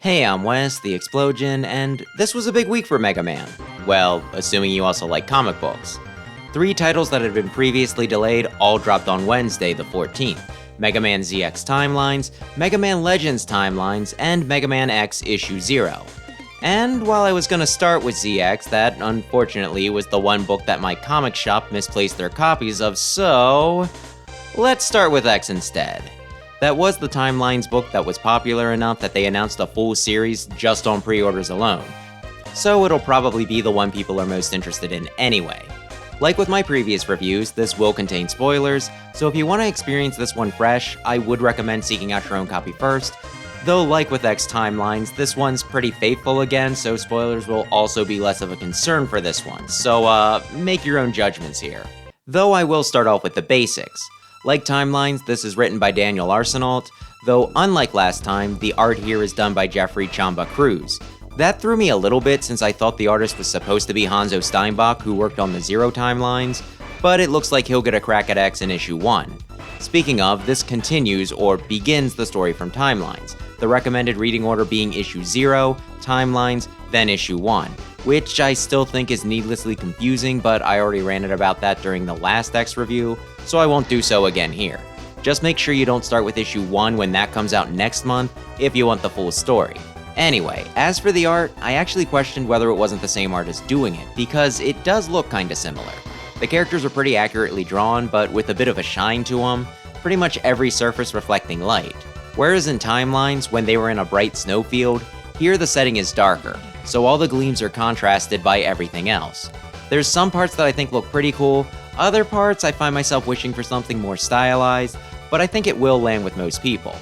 Hey, I'm Wes, the Explosion, and this was a big week for Mega Man. Well, assuming you also like comic books. 3 titles that had been previously delayed all dropped on Wednesday, the 14th. Mega Man ZX Timelines, Mega Man Legends Timelines, and Mega Man X Issue 0. And while I was gonna start with ZX, that unfortunately was the one book that my comic shop misplaced their copies of, so let's start with X instead. That was the Timelines book that was popular enough that they announced a full series just on pre-orders alone. So it'll probably be the one people are most interested in anyway. Like with my previous reviews, this will contain spoilers, so if you want to experience this one fresh, I would recommend seeking out your own copy first. Though like with X Timelines, this one's pretty faithful again, so spoilers will also be less of a concern for this one, so make your own judgments here. Though I will start off with the basics. Like Timelines, this is written by Daniel Arsenault, though unlike last time, the art here is done by Jeffrey Chamba Cruz. That threw me a little bit since I thought the artist was supposed to be Hanzo Steinbach, who worked on the Zero Timelines, but it looks like he'll get a crack at X in issue 1. Speaking of, this continues or begins the story from Timelines, the recommended reading order being issue 0, Timelines, then issue 1, which I still think is needlessly confusing, but I already ranted about that during the last X review, so I won't do so again here. Just make sure you don't start with issue 1 when that comes out next month if you want the full story. Anyway, as for the art, I actually questioned whether it wasn't the same artist doing it, because it does look kinda similar. The characters are pretty accurately drawn, but with a bit of a shine to them, pretty much every surface reflecting light. Whereas in Timelines, when they were in a bright snowfield, here the setting is darker, so all the gleams are contrasted by everything else. There's some parts that I think look pretty cool, other parts I find myself wishing for something more stylized, but I think it will land with most people.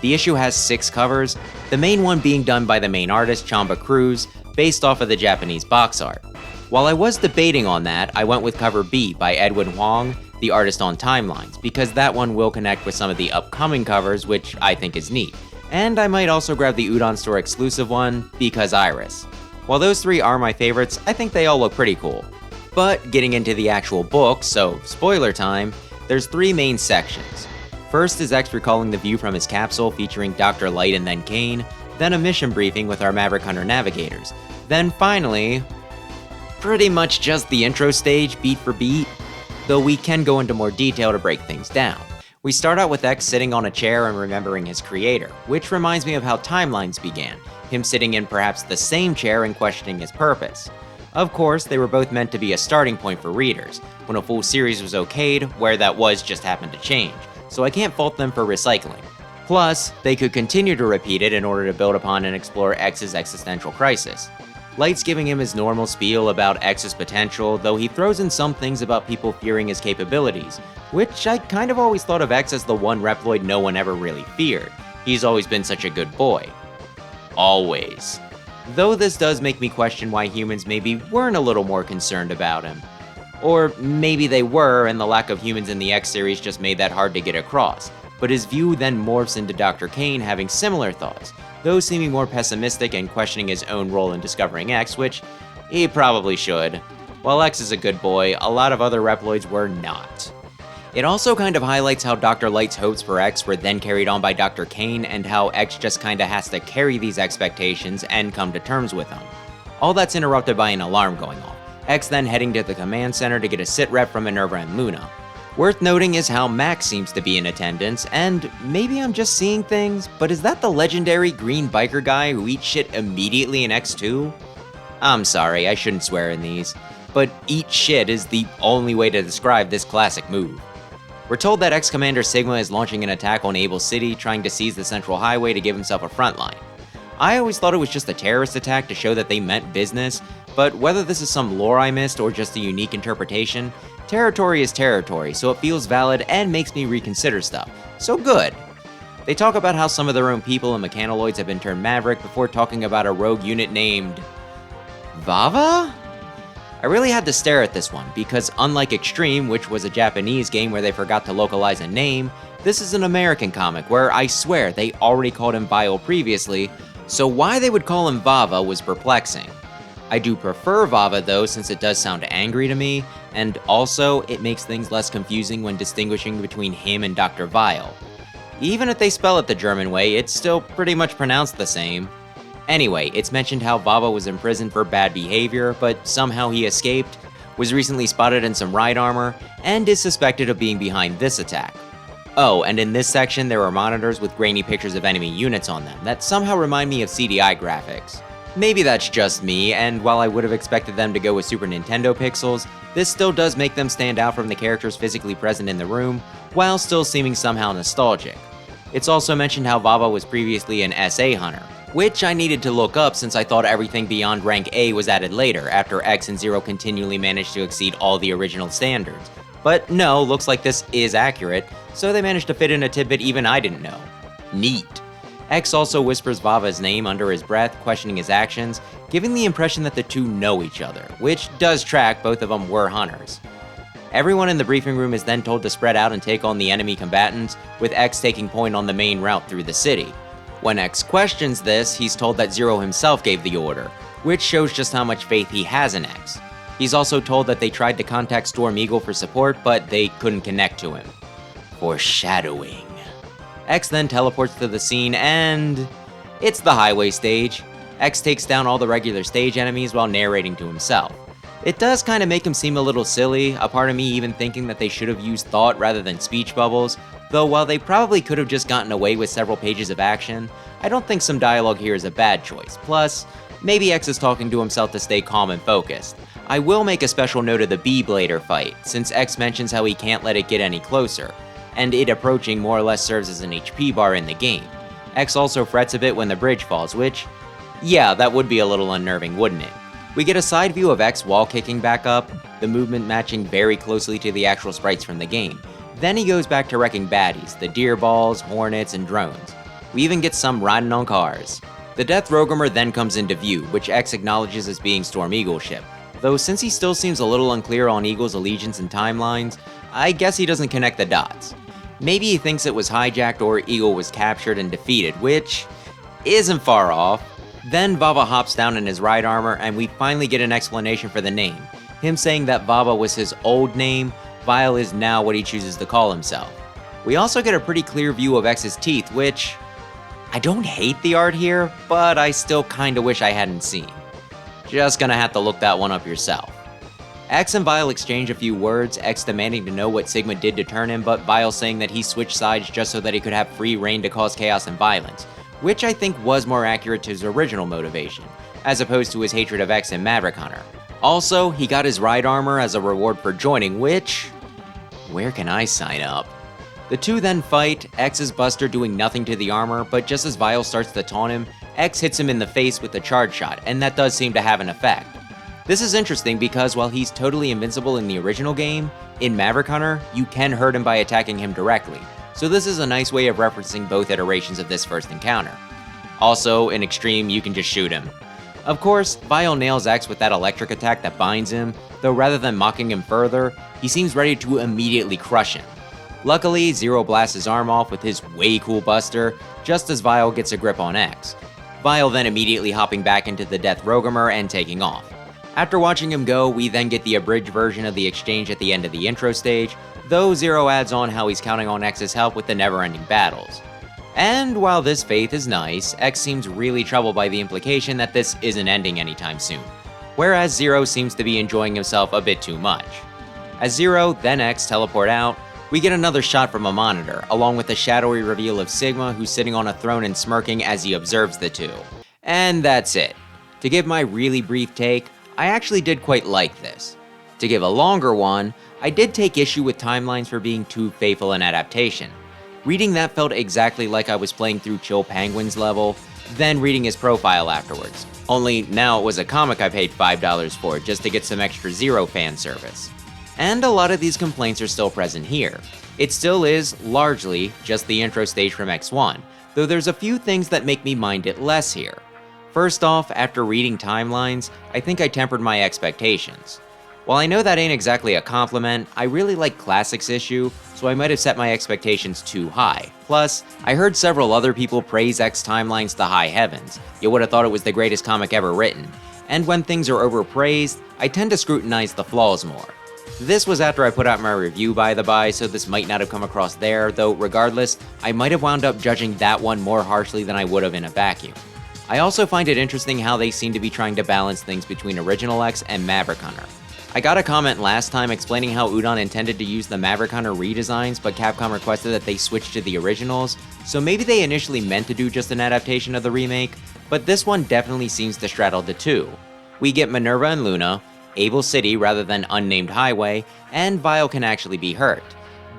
The issue has 6 covers, the main one being done by the main artist, Chamba Cruz, based off of the Japanese box art. While I was debating on that, I went with cover B by Edwin Huang, the artist on Timelines, because that one will connect with some of the upcoming covers, which I think is neat. And I might also grab the Udon Store exclusive one, because Iris. While those 3 are my favorites, I think they all look pretty cool. But getting into the actual book, so spoiler time, there's 3 main sections. First is X recalling the view from his capsule featuring Dr. Light and then Kane, then a mission briefing with our Maverick Hunter navigators. Then finally, pretty much just the intro stage, beat for beat, though we can go into more detail to break things down. We start out with X sitting on a chair and remembering his creator, which reminds me of how Timelines began, him sitting in perhaps the same chair and questioning his purpose. Of course, they were both meant to be a starting point for readers, when a full series was okayed, where that was just happened to change, so I can't fault them for recycling. Plus, they could continue to repeat it in order to build upon and explore X's existential crisis. Light's giving him his normal spiel about X's potential, though he throws in some things about people fearing his capabilities, which I kind of always thought of X as the one Reploid no one ever really feared. He's always been such a good boy. Always. Though this does make me question why humans maybe weren't a little more concerned about him. Or maybe they were, and the lack of humans in the X series just made that hard to get across. But his view then morphs into Dr. Kane having similar thoughts, though seeming more pessimistic and questioning his own role in discovering X, which he probably should. While X is a good boy, a lot of other Reploids were not. It also kind of highlights how Dr. Light's hopes for X were then carried on by Dr. Kane, and how X just kinda has to carry these expectations and come to terms with them. All that's interrupted by an alarm going off, X then heading to the command center to get a sit rep from Minerva and Luna. Worth noting is how Max seems to be in attendance, and maybe I'm just seeing things, but is that the legendary green biker guy who eats shit immediately in X2? I'm sorry, I shouldn't swear in these, but eat shit is the only way to describe this classic move. We're told that X-Commander Sigma is launching an attack on Able City, trying to seize the central highway to give himself a front line. I always thought it was just a terrorist attack to show that they meant business, but whether this is some lore I missed or just a unique interpretation, territory is territory, so it feels valid and makes me reconsider stuff. So good. They talk about how some of their own people and mechanoids have been turned Maverick before talking about a rogue unit named Vava? I really had to stare at this one, because unlike Extreme, which was a Japanese game where they forgot to localize a name, this is an American comic where I swear they already called him Vile previously, so why they would call him Vava was perplexing. I do prefer Vava though, since it does sound angry to me, and also it makes things less confusing when distinguishing between him and Dr. Vile. Even if they spell it the German way, it's still pretty much pronounced the same. Anyway, it's mentioned how Vava was imprisoned for bad behavior, but somehow he escaped, was recently spotted in some ride armor, and is suspected of being behind this attack. Oh, and in this section there are monitors with grainy pictures of enemy units on them that somehow remind me of CDI graphics. Maybe that's just me, and while I would have expected them to go with Super Nintendo pixels, this still does make them stand out from the characters physically present in the room, while still seeming somehow nostalgic. It's also mentioned how Vava was previously an SA hunter, which I needed to look up since I thought everything beyond rank A was added later, after X and Zero continually managed to exceed all the original standards. But no, looks like this is accurate, so they managed to fit in a tidbit even I didn't know. Neat. X also whispers Vava's name under his breath, questioning his actions, giving the impression that the two know each other, which does track, both of them were hunters. Everyone in the briefing room is then told to spread out and take on the enemy combatants, with X taking point on the main route through the city. When X questions this, he's told that Zero himself gave the order, which shows just how much faith he has in X. He's also told that they tried to contact Storm Eagle for support, but they couldn't connect to him. Foreshadowing. X then teleports to the scene and it's the highway stage. X takes down all the regular stage enemies while narrating to himself. It does kind of make him seem a little silly, a part of me even thinking that they should have used thought rather than speech bubbles, though while they probably could have just gotten away with several pages of action, I don't think some dialogue here is a bad choice. Plus, maybe X is talking to himself to stay calm and focused. I will make a special note of the Bee-Blader fight, since X mentions how he can't let it get any closer, and it approaching more or less serves as an HP bar in the game. X also frets a bit when the bridge falls, which, yeah, that would be a little unnerving, wouldn't it? We get a side view of X wall kicking back up, the movement matching very closely to the actual sprites from the game. Then he goes back to wrecking baddies, the deer balls, hornets, and drones. We even get some riding on cars. The Death Rogamer then comes into view, which X acknowledges as being Storm Eagle's ship, though since he still seems a little unclear on Eagle's allegiance and timelines, I guess he doesn't connect the dots. Maybe he thinks it was hijacked or Eagle was captured and defeated, which isn't far off. Then Vava hops down in his ride armor and we finally get an explanation for the name. Him saying that Vava was his old name, Vile is now what he chooses to call himself. We also get a pretty clear view of X's teeth, which I don't hate the art here, but I still kinda wish I hadn't seen. Just gonna have to look that one up yourself. X and Vile exchange a few words, X demanding to know what Sigma did to turn him, but Vile saying that he switched sides just so that he could have free reign to cause chaos and violence, which I think was more accurate to his original motivation, as opposed to his hatred of X and Maverick Hunter. Also, he got his ride armor as a reward for joining, which, where can I sign up? The two then fight, X's Buster doing nothing to the armor, but just as Vile starts to taunt him, X hits him in the face with the charge shot, and that does seem to have an effect. This is interesting because while he's totally invincible in the original game, in Maverick Hunter, you can hurt him by attacking him directly, so this is a nice way of referencing both iterations of this first encounter. Also, in Extreme, you can just shoot him. Of course, Vile nails X with that electric attack that binds him, though rather than mocking him further, he seems ready to immediately crush him. Luckily, Zero blasts his arm off with his way cool Buster, just as Vile gets a grip on X. Vile then immediately hopping back into the Death Rogamer and taking off. After watching him go, we then get the abridged version of the exchange at the end of the intro stage, though Zero adds on how he's counting on X's help with the never-ending battles. And while this faith is nice, X seems really troubled by the implication that this isn't ending anytime soon, whereas Zero seems to be enjoying himself a bit too much. As Zero, then X teleport out, we get another shot from a monitor, along with a shadowy reveal of Sigma who's sitting on a throne and smirking as he observes the two. And that's it. To give my really brief take, I actually did quite like this. To give a longer one, I did take issue with timelines for being too faithful in adaptation. Reading that felt exactly like I was playing through Chill Penguin's level, then reading his profile afterwards. Only now it was a comic I paid $5 for just to get some extra Zero fan service. And a lot of these complaints are still present here. It still is, largely, just the intro stage from X1, though there's a few things that make me mind it less here. First off, after reading timelines, I think I tempered my expectations. While I know that ain't exactly a compliment, I really like Classics issue, so I might have set my expectations too high. Plus, I heard several other people praise X Timelines to high heavens. You would have thought it was the greatest comic ever written. And when things are overpraised, I tend to scrutinize the flaws more. This was after I put out my review by the by, so this might not have come across there, though regardless, I might have wound up judging that one more harshly than I would have in a vacuum. I also find it interesting how they seem to be trying to balance things between Original X and Maverick Hunter. I got a comment last time explaining how Udon intended to use the Maverick Hunter redesigns, but Capcom requested that they switch to the originals, so maybe they initially meant to do just an adaptation of the remake, but this one definitely seems to straddle the two. We get Minerva and Luna, Able City rather than Unnamed Highway, and Vile can actually be hurt.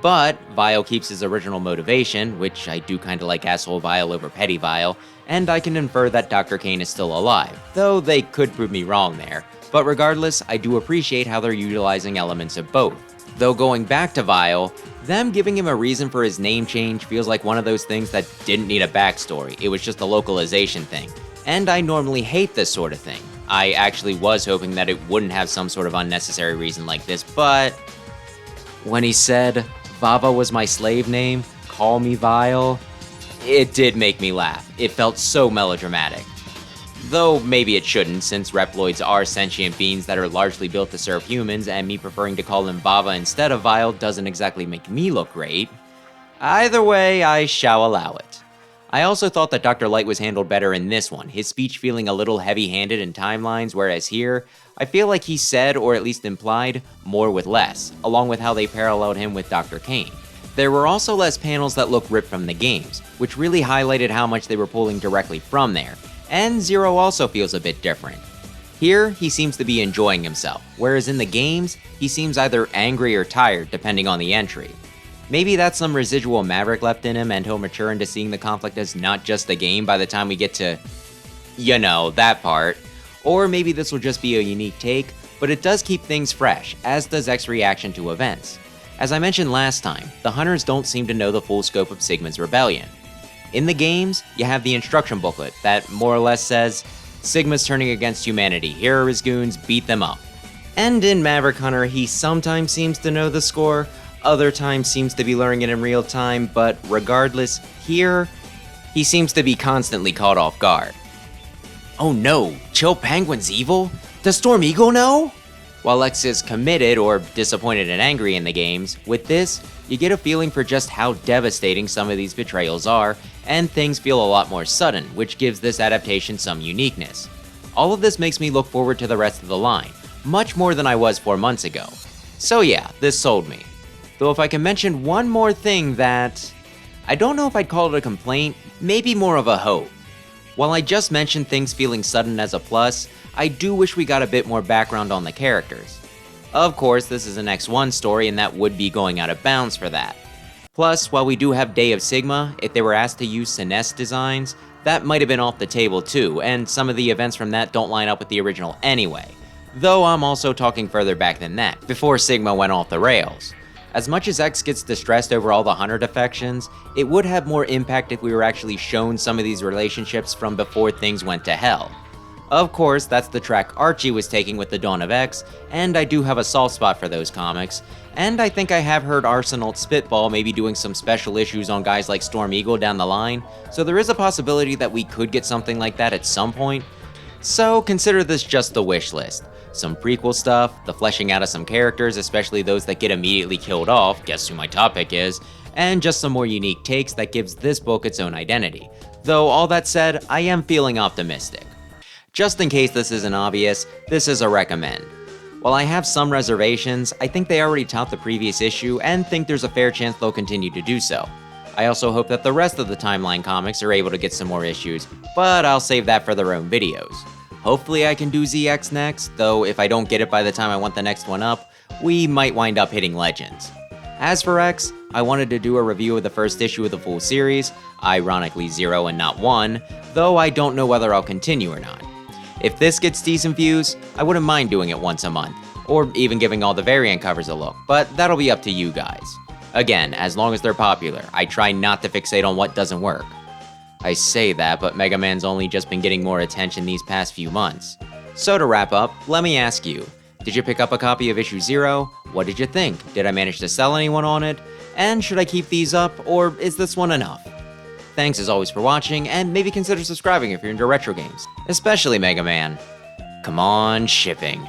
But Vile keeps his original motivation, which I do kinda like Asshole Vile over Petty Vile, and I can infer that Dr. Kane is still alive, though they could prove me wrong there. But regardless, I do appreciate how they're utilizing elements of both. Though going back to Vile, them giving him a reason for his name change feels like one of those things that didn't need a backstory, it was just a localization thing. And I normally hate this sort of thing. I actually was hoping that it wouldn't have some sort of unnecessary reason like this, but when he said, "Vava was my slave name, call me Vile," it did make me laugh. It felt so melodramatic. Though maybe it shouldn't, since Reploids are sentient beings that are largely built to serve humans, and me preferring to call him Vava instead of Vile doesn't exactly make me look great. Either way, I shall allow it. I also thought that Dr. Light was handled better in this one, his speech feeling a little heavy-handed in timelines, whereas here, I feel like he said, or at least implied, more with less, along with how they paralleled him with Dr. Kane. There were also less panels that looked ripped from the games, which really highlighted how much they were pulling directly from there, and Zero also feels a bit different. Here, he seems to be enjoying himself, whereas in the games, he seems either angry or tired depending on the entry. Maybe that's some residual Maverick left in him and he'll mature into seeing the conflict as not just a game by the time we get to, you know, that part. Or maybe this will just be a unique take, but it does keep things fresh, as does X's reaction to events. As I mentioned last time, the Hunters don't seem to know the full scope of Sigma's rebellion. In the games, you have the instruction booklet that more or less says, Sigma's turning against humanity, here are his goons, beat them up. And in Maverick Hunter, he sometimes seems to know the score, other times seems to be learning it in real time, but regardless, here, he seems to be constantly caught off guard. Oh no, Chill Penguin's evil? Does Storm Eagle know? While X is committed or disappointed and angry in the games, with this, you get a feeling for just how devastating some of these betrayals are, and things feel a lot more sudden, which gives this adaptation some uniqueness. All of this makes me look forward to the rest of the line, much more than I was 4 months ago. So yeah, this sold me. Though if I can mention one more thing that, I don't know if I'd call it a complaint, maybe more of a hope. While I just mentioned things feeling sudden as a plus, I do wish we got a bit more background on the characters. Of course, this is an X1 story and that would be going out of bounds for that. Plus, while we do have Day of Sigma, if they were asked to use Sinest's designs, that might have been off the table too, and some of the events from that don't line up with the original anyway. Though I'm also talking further back than that, before Sigma went off the rails. As much as X gets distressed over all the Hunter defections, it would have more impact if we were actually shown some of these relationships from before things went to hell. Of course, that's the track Archie was taking with the Dawn of X, and I do have a soft spot for those comics, and I think I have heard Arsenal spitball maybe doing some special issues on guys like Storm Eagle down the line, so there is a possibility that we could get something like that at some point. So consider this just the wish list. Some prequel stuff, the fleshing out of some characters, especially those that get immediately killed off, guess who my top pick is, and just some more unique takes that gives this book its own identity. Though all that said, I am feeling optimistic. Just in case this isn't obvious, this is a recommend. While I have some reservations, I think they already topped the previous issue and think there's a fair chance they'll continue to do so. I also hope that the rest of the Timeline comics are able to get some more issues, but I'll save that for their own videos. Hopefully I can do ZX next, though if I don't get it by the time I want the next one up, we might wind up hitting Legends. As for X, I wanted to do a review of the first issue of the full series, ironically 0 and not 1, though I don't know whether I'll continue or not. If this gets decent views, I wouldn't mind doing it once a month, or even giving all the variant covers a look, but that'll be up to you guys. Again, as long as they're popular, I try not to fixate on what doesn't work. I say that, but Mega Man's only just been getting more attention these past few months. So to wrap up, let me ask you, did you pick up a copy of issue 0? What did you think? Did I manage to sell anyone on it? And should I keep these up, or is this one enough? Thanks as always for watching, and maybe consider subscribing if you're into retro games, especially Mega Man. Come on, shipping.